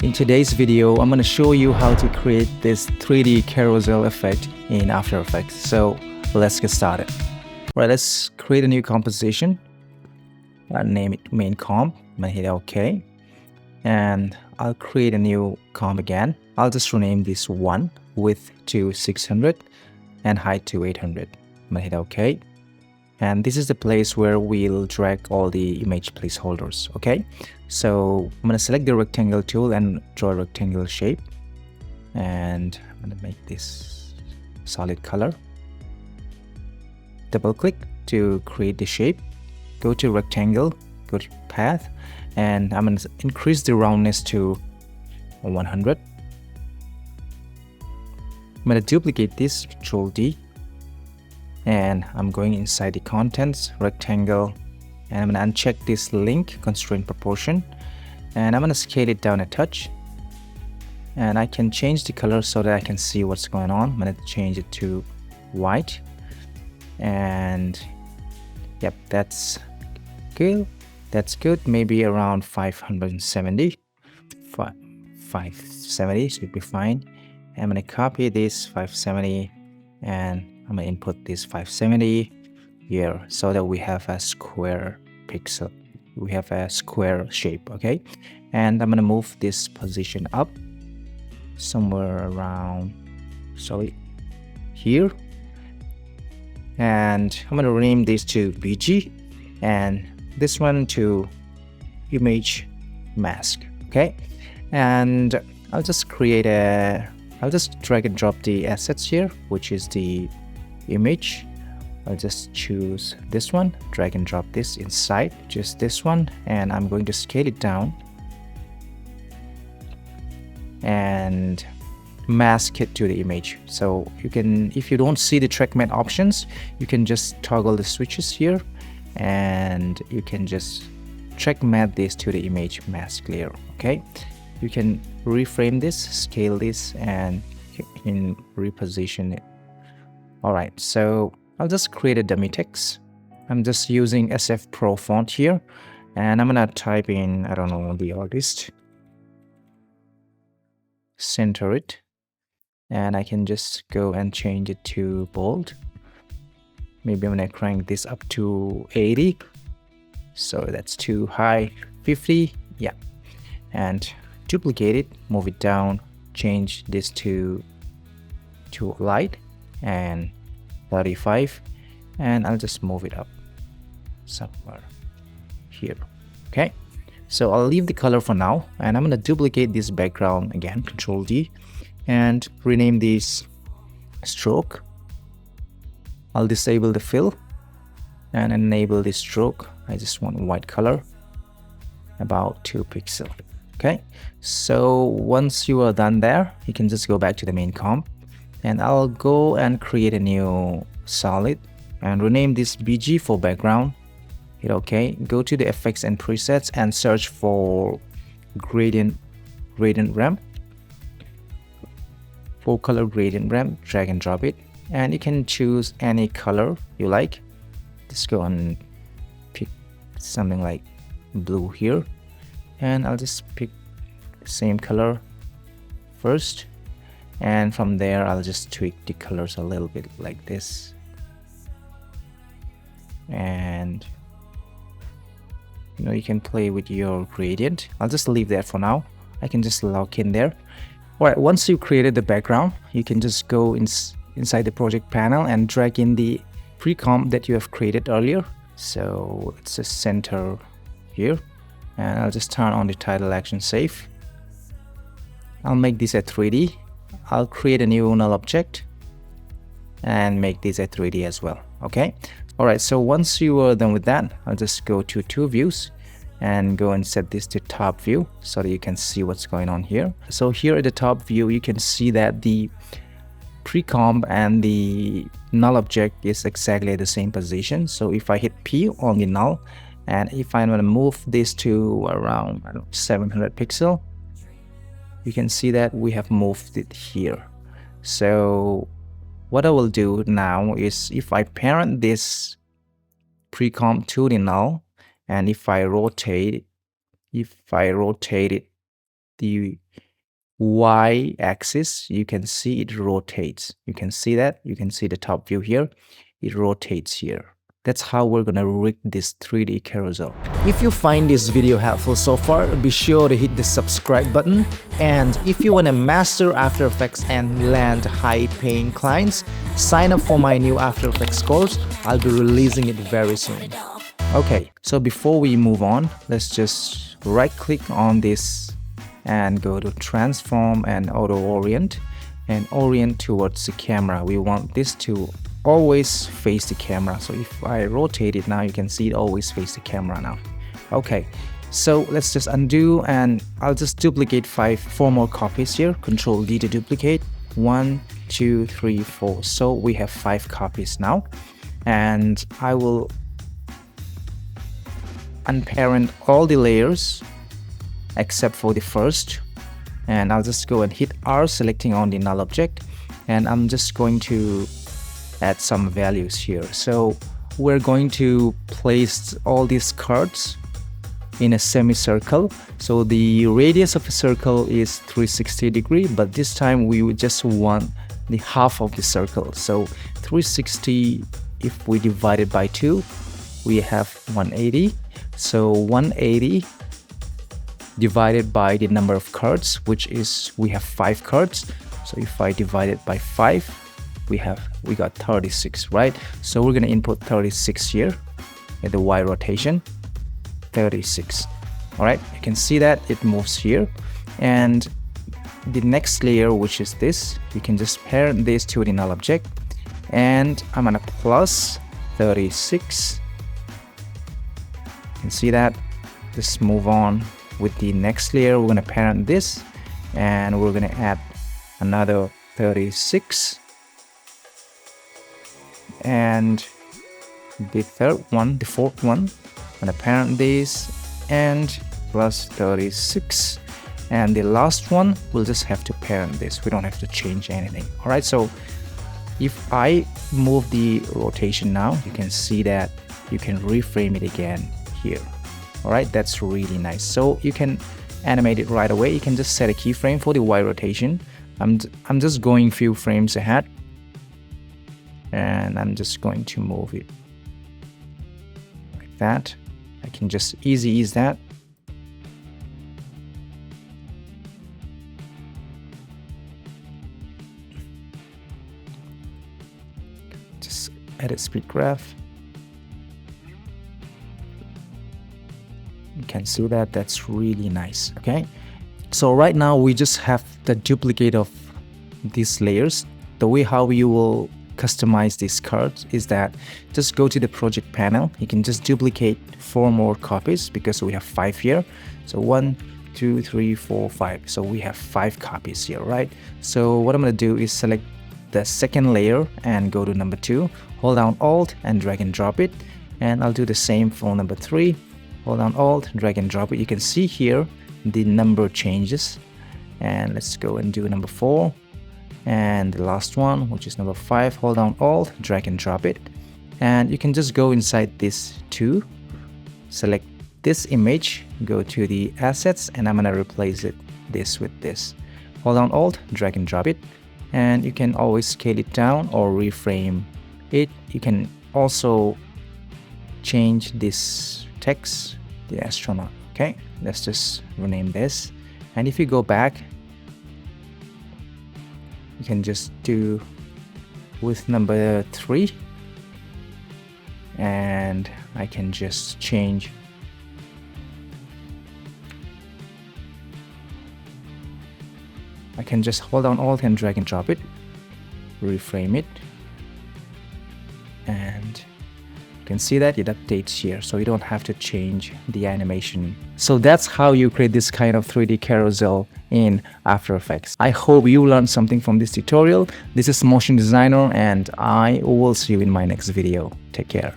In today's video, I'm going to show you how to create this 3D carousel effect in After Effects. So let's get started. Right, let's create a new composition. I'll name it main comp. I'm going to hit OK. And I'll create a new comp again. I'll just rename this 1, width to 600 and height to 800. I'm going to hit OK. And this is the place where we'll drag all the image placeholders. Okay, so I'm going to select the rectangle tool and draw a rectangle shape, and I'm going to make this solid color. Double click to create the shape, go to rectangle, go to path, and I'm going to increase the roundness to 100. I'm going to duplicate this, Control D, and I'm going inside the contents, rectangle, and I'm going to uncheck this link constraint proportion, and I'm going to scale it down a touch, and I can change the color so that I can see what's going on. I'm going to change it to white, and yep, that's good. Maybe around 570 should be fine. I'm going to copy this 570 and I'm going to input this 570 here so that we have a square pixel. We have a square shape, okay? And I'm going to move this position up somewhere around, here. And I'm going to rename this to BG and this one to image mask, okay? And I'll just drag and drop the assets here, which is the image. I'll just choose this one, drag and drop this inside, just this one, and I'm going to scale it down and mask it to the image. So you can, if you don't see the track matte options, you can just toggle the switches here and you can just track matte this to the image mask layer. Okay, you can reframe this, scale this, and you can reposition it. All right, so I'll just create a dummy text. I'm just using SF Pro font here, and I'm gonna type in, I don't know, the artist, center it, and I can just go and change it to bold. Maybe I'm gonna crank this up to 80, so that's too high. 50, yeah, and duplicate it, move it down, change this to light and 35, and I'll just move it up somewhere here. Okay, so I'll leave the color for now, and I'm going to duplicate this background again, Control D, and rename this stroke. I'll disable the fill and enable this stroke. I just want white color, about 2 pixels. Okay, so once you are done there, you can just go back to the main comp, and I'll go and create a new solid and rename this BG for background. Hit OK, go to the effects and presets and search for gradient ramp, full color gradient ramp, drag and drop it, and you can choose any color you like. Just go and pick something like blue here, and I'll just pick the same color first, and from there I'll just tweak the colors a little bit like this, and you can play with your gradient. I'll just leave that for now. I can just lock in there. All right, once you created the background, you can just go inside the project panel and drag in the pre-comp that you have created earlier. So let's just center here, and I'll just turn on the title action safe. I'll make this a 3D. I'll create a new null object and make this a 3D as well. Okay, all right, so once you are done with that, I'll just go to two views and go and set this to top view so that you can see what's going on here. So here at the top view, you can see that the pre-comp and the null object is exactly at the same position. So if I hit P on the null, and if I'm going to move this to around 700 pixel, you can see that we have moved it here. So what I will do now is, if I parent this pre-comp to the null, and if I rotate it the Y axis, you can see it rotates. You can see that. You can see the top view here. It rotates here. That's how we're gonna rig this 3D carousel. If you find this video helpful so far, be sure to hit the subscribe button. And if you wanna master After Effects and land high-paying clients, sign up for my new After Effects course. I'll be releasing it very soon. Okay, so before we move on, let's just right-click on this and go to Transform and Auto Orient and orient towards the camera. We want this to always face the camera. So if I rotate it now, you can see it always face the camera now. Okay, so let's just undo, and I'll just duplicate 4 more copies here. Control D to duplicate. 1, 2, 3, 4. So we have 5 copies now, and I will unparent all the layers except for the first, and I'll just go and hit R, selecting on the null object, and I'm just going to add some values here. So we're going to place all these cards in a semicircle. So the radius of a circle is 360 degree, but this time we would just want the half of the circle. So 360, if we divide it by 2, we have 180. So 180 divided by the number of cards, which is, we have 5 cards. So if I divide it by 5, we got 36, right? So we're gonna input 36 here at the Y rotation, 36. All right, you can see that it moves here. And the next layer, which is this, you can just parent this to the null object, and I'm gonna plus 36. You can see that. Just move on with the next layer. We're gonna parent this, and we're gonna add another 36, and the fourth one, I'm gonna parent this and plus 36, and the last one we'll just have to parent this. We don't have to change anything. All right, so if I move the rotation now, you can see that you can reframe it again here. All right, that's really nice. So you can animate it right away. You can just set a keyframe for the Y rotation. I'm just going few frames ahead, and I'm just going to move it like that. I can just ease that. Just edit speed graph. You can see that. That's really nice. Okay, so right now we just have the duplicate of these layers. The way how you will customize this card is that just go to the project panel. You can just duplicate 4 more copies because we have 5 here. So 1, 2, 3, 4, 5. So we have 5 copies here, right? So what I'm going to do is select the second layer and go to number 2. Hold down Alt and drag and drop it. And I'll do the same for number 3. Hold down Alt, drag and drop it. You can see here the number changes. And let's go and do number 4. And the last one, which is number 5, hold down Alt, drag and drop it. And you can just go inside this 2, select this image, go to the assets, and I'm gonna replace this with this. Hold down Alt, drag and drop it. And you can always scale it down or reframe it. You can also change this text, the astronaut. Okay, let's just rename this. And if you go back, you can just do with number 3, and I can just change I can just hold down Alt and drag and drop it, reframe it, and you can see that it updates here, so you don't have to change the animation. So that's how you create this kind of 3D carousel in After Effects. I hope you learned something from this tutorial. This is Motion Designer, and I will see you in my next video. Take care.